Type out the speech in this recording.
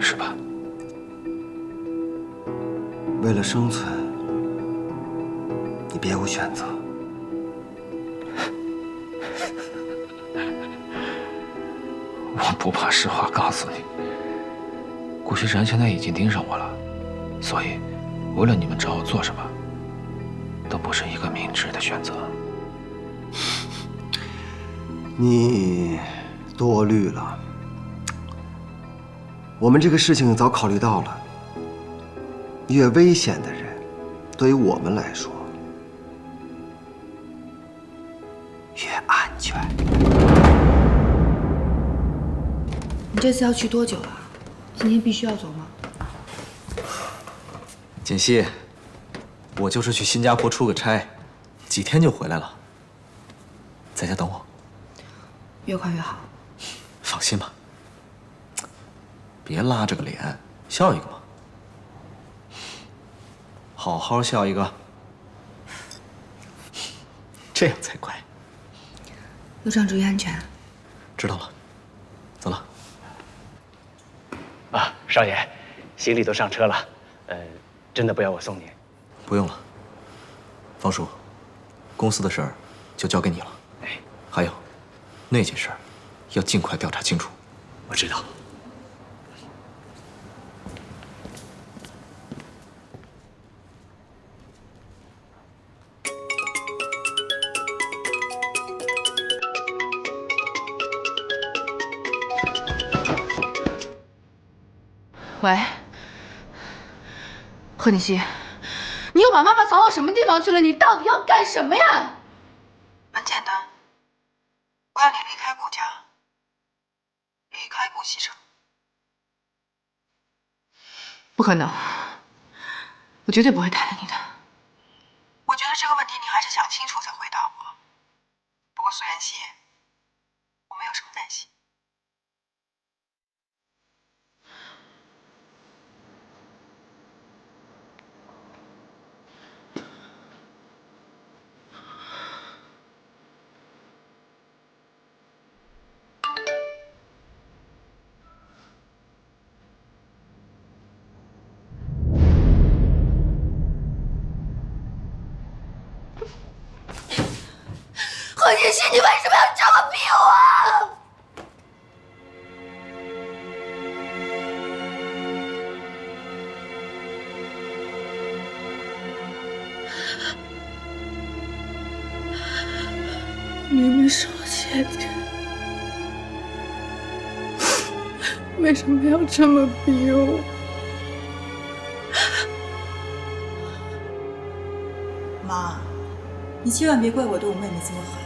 是吧？为了生存，你别无选择。我不怕实话告诉你，顾西山现在已经盯上我了，所以无论你们找我做什么，都不是一个明智的选择。你多虑了。我们这个事情早考虑到了，越危险的人，对于我们来说越安全。你这次要去多久啊？今天必须要走吗？锦溪，我就是去新加坡出个差，几天就回来了。在家等我。越快越好。放心吧，别拉着个脸，笑一个嘛。好好笑一个，这样才乖。路上注意安全。知道了，走了。啊，少爷，行李都上车了，真的不要我送您？不用了，方叔，公司的事儿就交给你了。哎，还有，那件事儿要尽快调查清楚。我知道。喂，贺锦熙，你又把妈妈藏到什么地方去了？你到底要干什么呀？很简单，我要你离开顾家，离开顾西城。不可能，我绝对不会答应你的。我觉得这个问题你还是想清楚再回答我。不过苏妍希，我没有什么担心。贺锦熙，你为什么要这么逼我？明明是我姐姐，为什么要这么逼我？妈，你千万别怪我对我妹妹这么狠。